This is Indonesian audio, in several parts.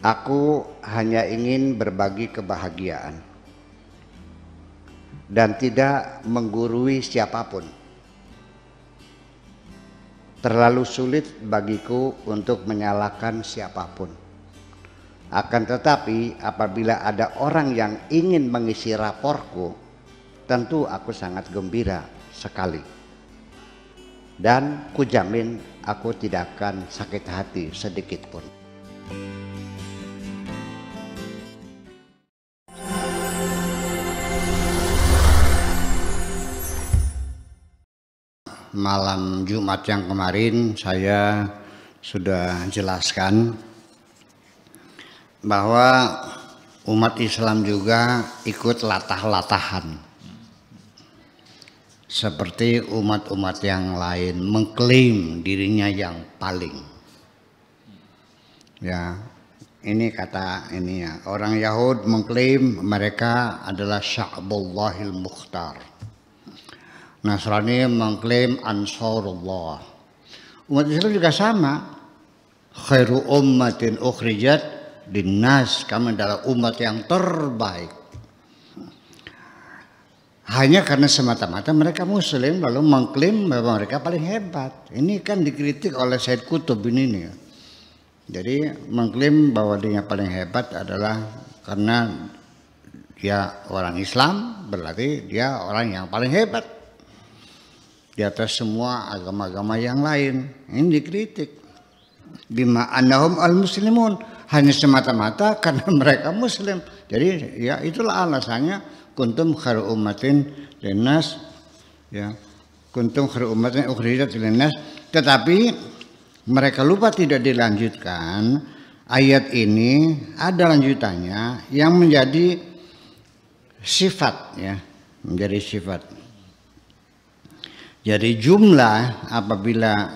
Aku hanya ingin berbagi kebahagiaan dan tidak menggurui siapapun. Terlalu sulit bagiku untuk menyalahkan siapapun. Akan tetapi apabila ada orang yang ingin mengisi raporku, tentu aku sangat gembira sekali. Dan kujamin aku tidak akan sakit hati sedikit pun. Malam Jumat yang kemarin saya sudah jelaskan bahwa umat Islam juga ikut latah-latahan seperti umat-umat yang lain mengklaim dirinya yang paling. Ya, ini kata ini ya, orang Yahud mengklaim mereka adalah Sya'bullahil Mukhtar. Nasrani mengklaim Ansarullah. Umat Islam juga sama. Khairu ummatin ukhrijat linnas, kami adalah umat yang terbaik. Hanya karena semata-mata mereka muslim lalu mengklaim bahwa mereka paling hebat. Ini kan dikritik oleh Said Qutb ini nih. Jadi mengklaim bahwa dia paling hebat adalah karena dia orang Islam, berarti dia orang yang paling hebat di atas semua agama-agama yang lain. Ini dikritik. Bima annahum al-muslimun, hanya semata-mata karena mereka muslim. Jadi ya itulah alasannya kuntum khairu ummatin linnas, ya. Kuntum khairu ummatin ukhrijat linnas. Tetapi mereka lupa tidak dilanjutkan ayat ini, ada lanjutannya yang menjadi sifat, ya, menjadi sifat. Jadi jumlah apabila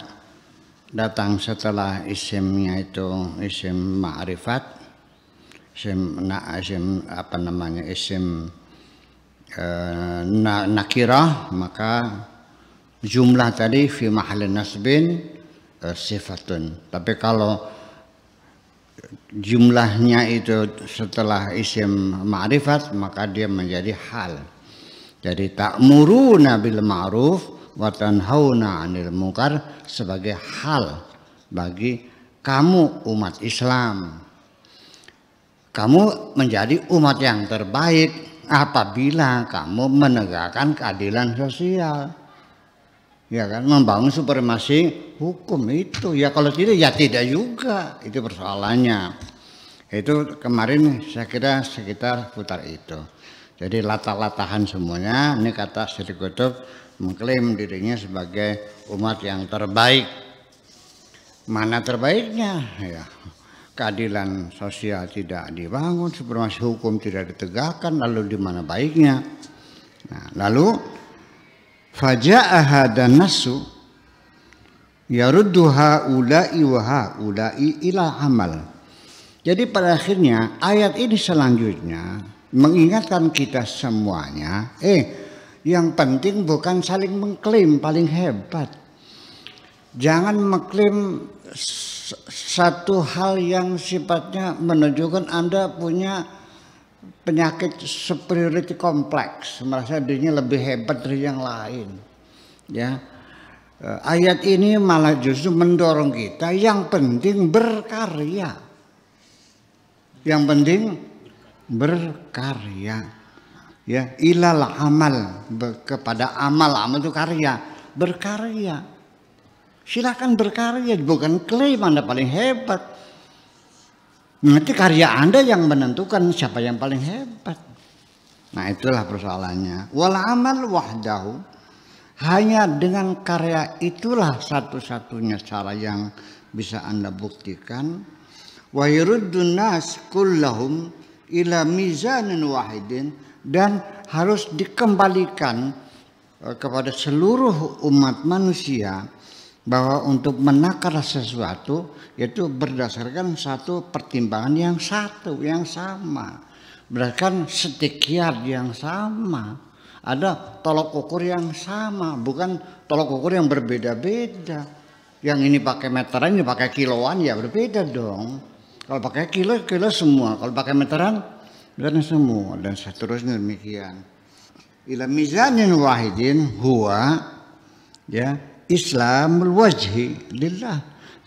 datang setelah isimnya itu isim ma'rifat, isim apa namanya, isim nakirah, maka jumlah tadi fi mahallin nasbin sifatun. Tapi kalau jumlahnya itu setelah isim ma'rifat, maka dia menjadi hal. Jadi ta'muruna bil ma'ruf wa tanhauna 'anil munkar sebagai hal bagi kamu umat Islam. Kamu menjadi umat yang terbaik apabila kamu menegakkan keadilan sosial. Ya kan, membangun supremasi hukum itu. Ya kalau tidak ya tidak juga. Itu persoalannya. Itu kemarin saya kira sekitar putar itu. Jadi latah-latahan semuanya. Ini kata Said Qutb mengklaim dirinya sebagai umat yang terbaik. Mana terbaiknya? Ya, keadilan sosial tidak dibangun, supremasi hukum tidak ditegakkan, lalu di mana baiknya? Nah, lalu faja'a hadan nasu yaruddu haula'i wa haula'i ila amal. Jadi pada akhirnya ayat ini selanjutnya mengingatkan kita semuanya, yang penting bukan saling mengklaim paling hebat. Jangan mengklaim satu hal yang sifatnya menunjukkan Anda punya penyakit superiority complex, merasa dirinya lebih hebat dari yang lain. Ya, ayat ini malah justru mendorong kita yang penting berkarya. Yang penting berkarya. Ya, ilal amal, kepada amal itu karya, berkarya. Silakan berkarya, bukan klaim Anda paling hebat. Nanti karya Anda yang menentukan siapa yang paling hebat. Nah, itulah persoalannya. Wal amal wahdahu, hanya dengan karya itulah satu-satunya cara yang bisa Anda buktikan. Wa yuruddun nas kullahum ila mizanin wahidin, dan harus dikembalikan kepada seluruh umat manusia bahwa untuk menakar sesuatu yaitu berdasarkan satu pertimbangan yang satu, yang sama, berdasarkan stikyar yang sama, ada tolok ukur yang sama, bukan tolok ukur yang berbeda-beda. Yang ini pakai meteran, ini pakai kiloan, ya berbeda dong. Kalau pakai kilo, kilo semua. Kalau pakai meteran, meteran semua. Dan seterusnya demikian. Ila mizanin wahidin huwa ya Islamul wajhi lillah,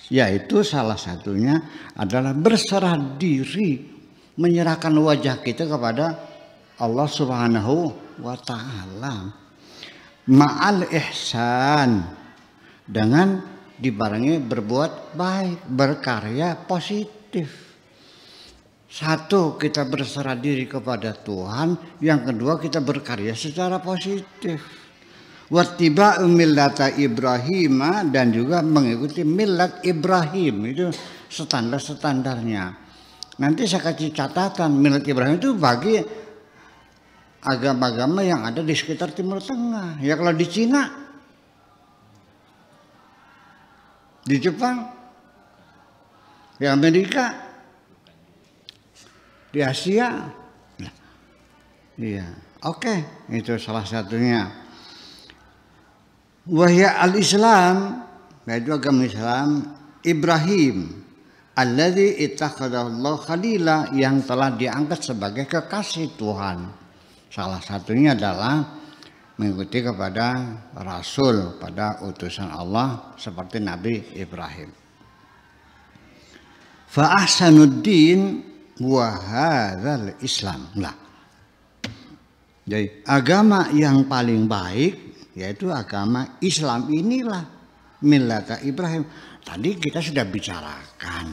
yaitu salah satunya adalah berserah diri, menyerahkan wajah kita kepada Allah Subhanahu wa taala. Ma'al ihsan, dengan dibarengi berbuat baik, berkarya positif. Satu, kita berserah diri kepada Tuhan. Yang kedua, kita berkarya secara positif. Wattiba'u millata Ibrahim, dan juga mengikuti millat Ibrahim. Itu standar-standarnya. Nanti saya kasih catatan, millat Ibrahim itu bagi agama-agama yang ada di sekitar Timur Tengah. Ya kalau di Cina, di Jepang, di Amerika, di Asia, iya, oke, itu salah satunya. Wahya al-Islam, yaitu agama Islam Ibrahim, alladzi ittakhadahu Allah khalila, yang telah diangkat sebagai kekasih Tuhan. Salah satunya adalah mengikuti kepada Rasul, pada utusan Allah seperti Nabi Ibrahim. Fa ahsanuddin wa hadzal Islam. Nah, jadi agama yang paling baik yaitu agama Islam inilah, millata Ibrahim. Tadi kita sudah bicarakan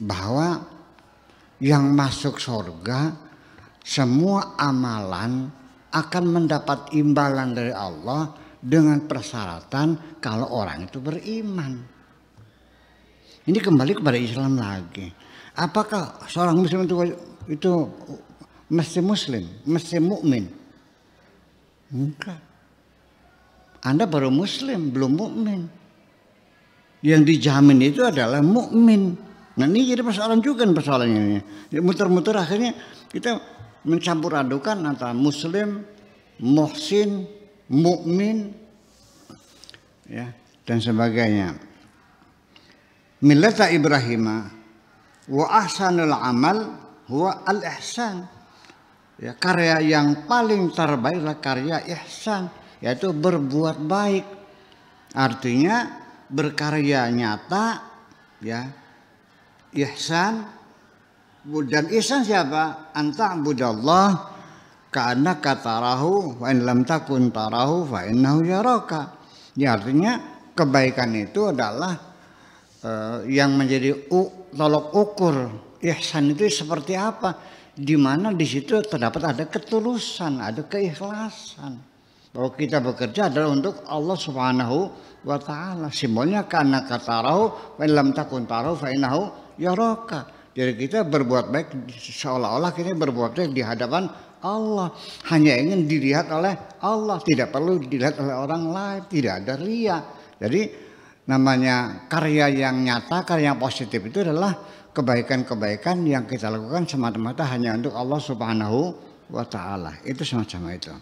bahwa yang masuk surga semua amalan akan mendapat imbalan dari Allah dengan persyaratan kalau orang itu beriman. Ini kembali kepada Islam lagi. Apakah seorang muslim itu mesti muslim, mesti mukmin? Enggak. Anda baru muslim, belum mukmin. Yang dijamin itu adalah mukmin. Nah ini jadi persoalan juga persoalannya ini. Muter-muter akhirnya kita mencampur adukan antara muslim, muhsin, mukmin, ya, dan sebagainya. Millata Ibrahim wa ahsanul amal huwa al-ihsan. Ya, karya yang paling terbaik adalah karya ihsan, yaitu berbuat baik. Artinya berkarya nyata, ya. Ihsan, dan ihsan siapa? Anta budallah ka'annaka tarahu wa in lam takun tarahu fa innahu yaraka. Ya, artinya kebaikan itu adalah yang menjadi tolok ukur ihsan itu seperti apa, di mana di situ terdapat ada ketulusan, ada keikhlasan bahwa kita bekerja adalah untuk Allah Subhanahu wa taala. Simbolnya karena katarahu wa lam takun tarahu fa innahu yaraka. Jadi kita berbuat baik seolah-olah kita berbuat baik di hadapan Allah, hanya ingin dilihat oleh Allah, tidak perlu dilihat oleh orang lain, tidak ada riya. Jadi namanya karya yang nyata, karya yang positif itu adalah kebaikan-kebaikan yang kita lakukan semata-mata hanya untuk Allah Subhanahu wa taala. Itu semacam itu.